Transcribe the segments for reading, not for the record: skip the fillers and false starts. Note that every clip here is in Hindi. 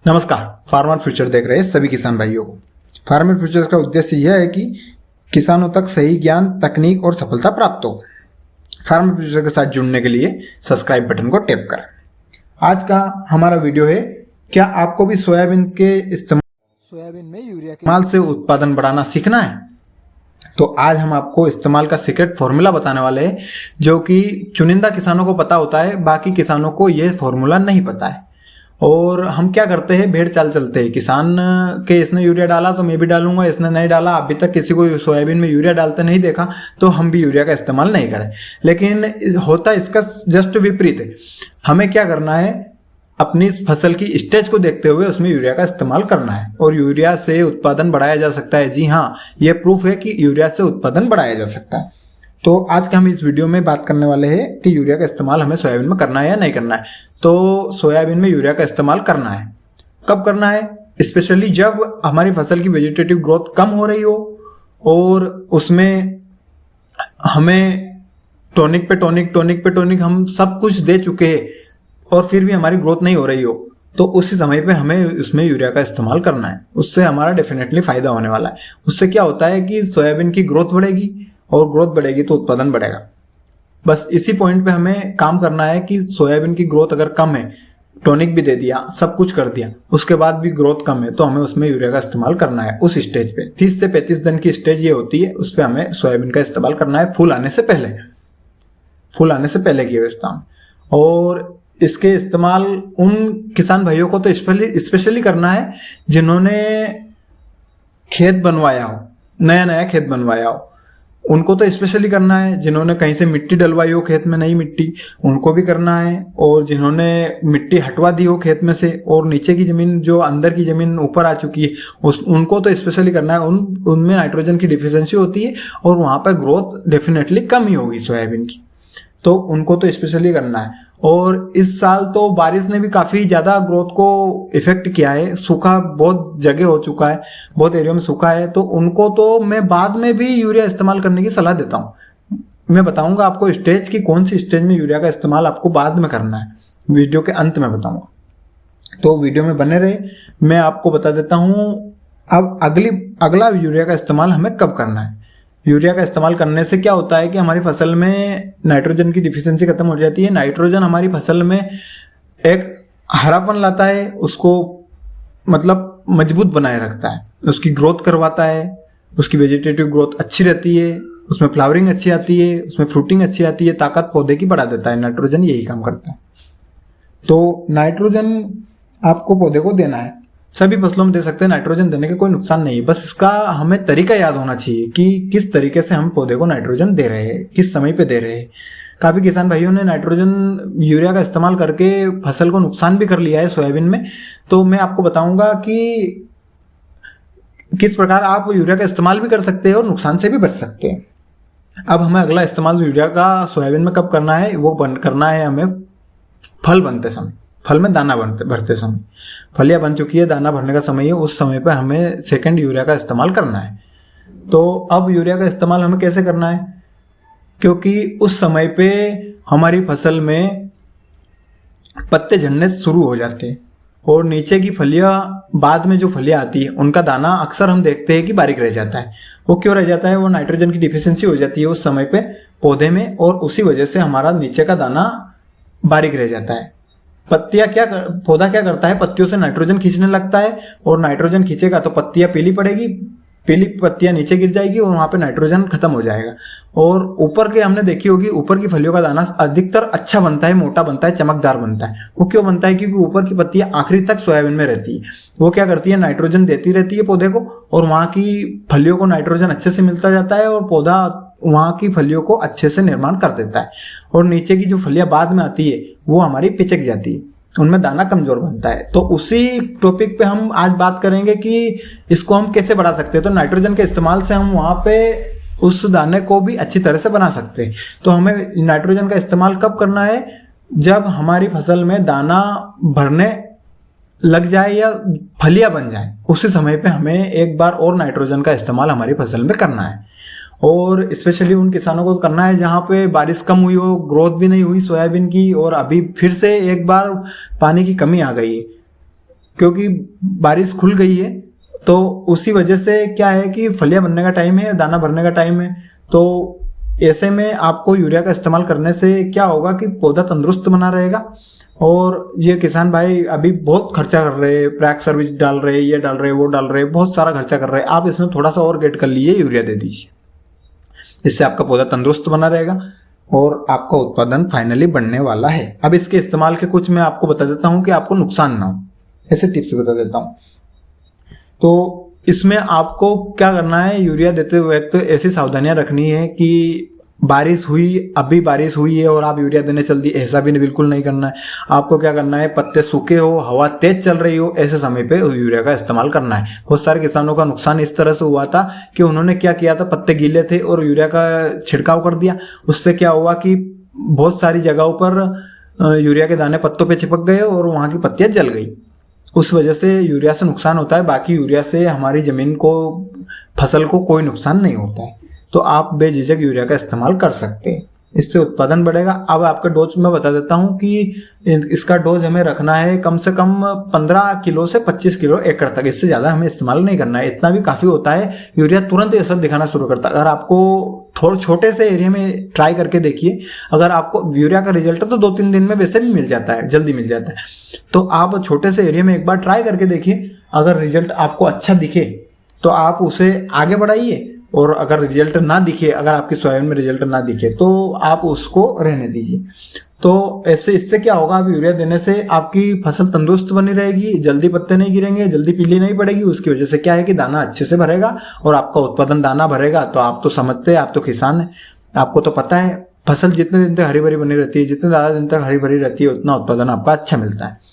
नमस्कार। फार्मर फ्यूचर देख रहे सभी किसान भाइयों को। फार्मर फ्यूचर का उद्देश्य यह है कि किसानों तक सही ज्ञान, तकनीक और सफलता प्राप्त हो। फार्मर फ्यूचर के साथ जुड़ने के लिए सब्सक्राइब बटन को टैप करें। आज का हमारा वीडियो है, क्या आपको भी सोयाबीन में यूरिया के इस्तेमाल से उत्पादन बढ़ाना सीखना है? तो आज हम आपको इस्तेमाल का सीक्रेट फॉर्मूला बताने वाले हैं, जो कि चुनिंदा किसानों को पता होता है, बाकी किसानों को यह फॉर्मूला नहीं पता है। और हम क्या करते हैं, भेड़ चाल चलते हैं। किसान के इसने यूरिया डाला तो मैं भी डालूंगा, इसने नहीं डाला, अभी तक किसी को सोयाबीन में यूरिया डालते नहीं देखा, तो हम भी यूरिया का इस्तेमाल नहीं करें। लेकिन होता इसका जस्ट विपरीत है। हमें क्या करना है, अपनी फसल की स्टेज को देखते हुए उसमें यूरिया का इस्तेमाल करना है, और यूरिया से उत्पादन बढ़ाया जा सकता है। जी हाँ, यह प्रूफ है कि यूरिया से उत्पादन बढ़ाया जा सकता है। तो आज के हम इस वीडियो में बात करने वाले हैं कि यूरिया का इस्तेमाल हमें सोयाबीन में करना है या नहीं करना है। तो सोयाबीन में यूरिया का इस्तेमाल करना है। कब करना है? स्पेशली जब हमारी फसल की वेजिटेटिव ग्रोथ कम हो रही हो और उसमें हमें टॉनिक पे टॉनिक हम सब कुछ दे चुके हैं और फिर भी हमारी ग्रोथ नहीं हो रही हो, तो उसी समय पे हमें उसमें यूरिया का इस्तेमाल करना है। उससे हमारा डेफिनेटली फायदा होने वाला है। उससे क्या होता है कि सोयाबीन की ग्रोथ बढ़ेगी, और ग्रोथ बढ़ेगी तो उत्पादन बढ़ेगा। बस इसी पॉइंट पे हमें काम करना है कि सोयाबीन की ग्रोथ अगर कम है, टॉनिक भी दे दिया, सब कुछ कर दिया, उसके बाद भी ग्रोथ कम है, तो हमें उसमें यूरिया का इस्तेमाल करना है। उस स्टेज पे 30 से 35 दिन की स्टेज ये होती है, उस पर हमें सोयाबीन का इस्तेमाल करना है। फूल आने से पहले की अवस्था में। और इसके इस्तेमाल उन किसान भाइयों को तो स्पेशली करना है जिन्होंने खेत बनवाया हो, नया खेत बनवाया हो, उनको तो स्पेशली करना है। जिन्होंने कहीं से मिट्टी डलवाई हो खेत में, नई मिट्टी, उनको भी करना है। और जिन्होंने मिट्टी हटवा दी हो खेत में से और नीचे की जमीन, जो अंदर की जमीन ऊपर आ चुकी है, उनको तो स्पेशली करना है। उनमें नाइट्रोजन की डिफिशियंसी होती है और वहां पर ग्रोथ डेफिनेटली कम ही होगी सोयाबीन की, तो उनको तो स्पेशली करना है। और इस साल तो बारिश ने भी काफी ज्यादा ग्रोथ को इफेक्ट किया है। सूखा बहुत जगह हो चुका है, बहुत एरिया में सूखा है, तो उनको तो मैं बाद में भी यूरिया इस्तेमाल करने की सलाह देता हूँ। मैं बताऊंगा आपको स्टेज की, कौन सी स्टेज में यूरिया का इस्तेमाल आपको बाद में करना है, वीडियो के अंत में बताऊंगा, तो वीडियो में बने रहे। मैं आपको बता देता हूँ अब अगला यूरिया का इस्तेमाल हमें कब करना है। यूरिया का इस्तेमाल करने से क्या होता है कि हमारी फसल में नाइट्रोजन की डिफिशियंसी खत्म हो जाती है। नाइट्रोजन हमारी फसल में एक हरापन लाता है, उसको मतलब मजबूत बनाए रखता है, उसकी ग्रोथ करवाता है, उसकी वेजिटेटिव ग्रोथ अच्छी रहती है, उसमें फ्लावरिंग अच्छी आती है, उसमें फ्रूटिंग अच्छी आती है, ताकत पौधे की बढ़ा देता है। नाइट्रोजन यही काम करता है। तो नाइट्रोजन आपको पौधे को देना है, सभी फसलों में दे सकते हैं। नाइट्रोजन देने के कोई नुकसान नहीं है, बस इसका हमें तरीका याद होना चाहिए कि किस तरीके से हम पौधे को नाइट्रोजन दे रहे हैं, किस समय पे दे रहे हैं। काफी किसान भाइयों ने नाइट्रोजन यूरिया का इस्तेमाल करके फसल को नुकसान भी कर लिया है सोयाबीन में। तो मैं आपको बताऊंगा कि किस प्रकार आप यूरिया का इस्तेमाल भी कर सकते हैं और नुकसान से भी बच सकते हैं। अब हमें अगला इस्तेमाल यूरिया का सोयाबीन में कब करना है, वो करना है हमें फल बनते समय, फल में दाना भरते समय। फलियां बन चुकी है, दाना भरने का समय है, उस समय पर हमें सेकंड यूरिया का इस्तेमाल करना है। तो अब यूरिया का इस्तेमाल हमें कैसे करना है, क्योंकि उस समय पे हमारी फसल में पत्ते झड़ने शुरू हो जाते हैं और नीचे की फलियां, बाद में जो फलियां आती है उनका दाना अक्सर हम देखते हैं कि बारीक रह जाता है। वो क्यों रह जाता है? वो नाइट्रोजन की डिफिशियंसी हो जाती है उस समय पे पौधे में, और उसी वजह से हमारा नीचे का दाना बारीक रह जाता है। पौधा क्या करता है, पत्तियों से नाइट्रोजन खींचने लगता है, और नाइट्रोजन खींचेगा तो पत्तियां पीली पड़ेगी, पीली पत्तियां नीचे गिर जाएगी और वहां पे नाइट्रोजन खत्म हो जाएगा। और ऊपर के हमने देखी होगी, ऊपर की फलियों का दाना अधिकतर अच्छा बनता है, मोटा बनता है, चमकदार बनता है। वो क्यों बनता है? क्योंकि ऊपर की पत्तियां आखिरी तक सोयाबीन में रहती है। वो क्या करती है, नाइट्रोजन देती रहती है पौधे को, और वहां की फलियों को नाइट्रोजन अच्छे से मिलता जाता है और पौधा वहां की फलियों को अच्छे से निर्माण कर देता है। और नीचे की जो फलियां बाद में आती है वो हमारी पिचक जाती है, उनमें दाना कमजोर बनता है। तो उसी टॉपिक पे हम आज बात करेंगे कि इसको हम कैसे बढ़ा सकते हैं। तो नाइट्रोजन के इस्तेमाल से हम वहां पे उस दाने को भी अच्छी तरह से बना सकते हैं। तो हमें नाइट्रोजन का इस्तेमाल कब करना है? जब हमारी फसल में दाना भरने लग जाए या फलियां बन जाए, उसी समय पे हमें एक बार और नाइट्रोजन का इस्तेमाल हमारी फसल में करना है। और स्पेशली उन किसानों को करना है जहाँ पे बारिश कम हुई हो, ग्रोथ भी नहीं हुई सोयाबीन की, और अभी फिर से एक बार पानी की कमी आ गई, क्योंकि बारिश खुल गई है, तो उसी वजह से क्या है कि फलियां बनने का टाइम है, दाना भरने का टाइम है। तो ऐसे में आपको यूरिया का इस्तेमाल करने से क्या होगा कि पौधा तंदुरुस्त बना रहेगा। और ये किसान भाई अभी बहुत खर्चा कर रहे हैं, प्रैक सर्विस डाल रहे हैं, ये डाल रहे हैं, वो डाल रहे हैं, बहुत सारा खर्चा कर रहे हैं। आप इसमें थोड़ा सा और गेट कर लीजिए, यूरिया दे दीजिए, इससे आपका पौधा तंदुरुस्त बना रहेगा और आपका उत्पादन फाइनली बढ़ने वाला है। अब इसके इस्तेमाल के कुछ मैं आपको बता देता हूँ कि आपको नुकसान ना हो, ऐसे टिप्स बता देता हूँ। तो इसमें आपको क्या करना है, यूरिया देते वक्त तो ऐसी सावधानियां रखनी है कि बारिश हुई, अभी बारिश हुई है और आप यूरिया देने चल दी, ऐसा भी बिल्कुल नहीं करना है। आपको क्या करना है, पत्ते सूखे हो, हवा तेज चल रही हो, ऐसे समय पे यूरिया का इस्तेमाल करना है। बहुत सारे किसानों का नुकसान इस तरह से हुआ था कि उन्होंने क्या किया था, पत्ते गीले थे और यूरिया का छिड़काव कर दिया। उससे क्या हुआ कि बहुत सारी जगहों पर यूरिया के दाने पत्तों पे चिपक गए और वहां की पत्तियां जल गई। उस वजह से यूरिया से नुकसान होता है, बाकी यूरिया से हमारी जमीन को, फसल को कोई नुकसान नहीं होता है। तो आप बेझिझक यूरिया का इस्तेमाल कर सकते हैं, इससे उत्पादन बढ़ेगा। अब आपका डोज मैं बता देता हूं कि इसका डोज हमें रखना है कम से कम 15 किलो से 25 किलो एकड़ तक, इससे ज़्यादा हमें इस्तेमाल नहीं करना है, इतना भी काफ़ी होता है। यूरिया तुरंत असर दिखाना शुरू करता है। अगर आपको थोड़े छोटे से एरिया में ट्राई करके देखिए, अगर आपको यूरिया का रिजल्ट तो 2-3 दिन में वैसे भी मिल जाता है, जल्दी मिल जाता है। तो आप छोटे से एरिया में एक बार ट्राई करके देखिए, अगर रिजल्ट आपको अच्छा दिखे तो आप उसे आगे बढ़ाइए, और अगर रिजल्ट ना दिखे, अगर आपकी सोयाबीन में रिजल्ट ना दिखे तो आप उसको रहने दीजिए। तो ऐसे इससे क्या होगा, आप यूरिया देने से आपकी फसल तंदुरुस्त बनी रहेगी, जल्दी पत्ते नहीं गिरेंगे, जल्दी पीली नहीं पड़ेगी। उसकी वजह से क्या है कि दाना अच्छे से भरेगा और आपका उत्पादन दाना भरेगा। तो आप तो समझते हैं, आप तो किसान हैं, आपको तो पता है फसल जितने दिन तक हरी भरी बनी रहती है, जितने ज़्यादा दिन तक हरी भरी रहती है, उतना उत्पादन आपका अच्छा मिलता है।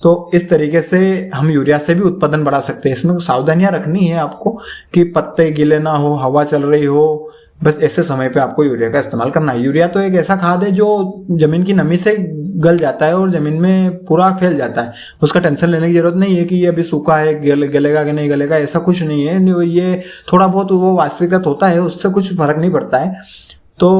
तो इस तरीके से हम यूरिया से भी उत्पादन बढ़ा सकते हैं। इसमें सावधानियां रखनी है आपको कि पत्ते गीले ना हो, हवा चल रही हो, बस ऐसे समय पे आपको यूरिया का इस्तेमाल करना है। यूरिया तो एक ऐसा खाद है जो जमीन की नमी से गल जाता है और जमीन में पूरा फैल जाता है। उसका टेंशन लेने की जरूरत नहीं है कि ये अभी सूखा है, गलेगा कि नहीं गलेगा, ऐसा कुछ नहीं है। ये थोड़ा बहुत वो वास्तविकता होता है, उससे कुछ फर्क नहीं पड़ता है। तो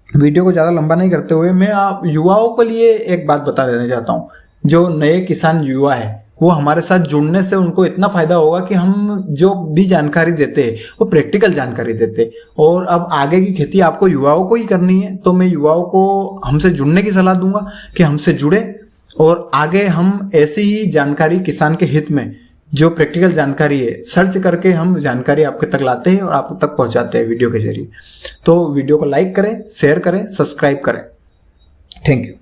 वीडियो को ज़्यादा लंबा नहीं करते हुए मैं आप युवाओं के लिए एक बात बता देना चाहता हूँ। जो नए किसान युवा है वो हमारे साथ जुड़ने से उनको इतना फायदा होगा कि हम जो भी जानकारी देते हैं वो प्रैक्टिकल जानकारी देते हैं। और अब आगे की खेती आपको युवाओं को ही करनी है, तो मैं युवाओं को हमसे जुड़ने की सलाह दूंगा कि हमसे जुड़े और आगे हम ऐसी ही जानकारी किसान के हित में, जो प्रैक्टिकल जानकारी है, सर्च करके हम जानकारी आपके तक लाते हैं और आप तक पहुंचाते हैं वीडियो के जरिए। तो वीडियो को लाइक करें, शेयर करें, सब्सक्राइब करें। Thank you.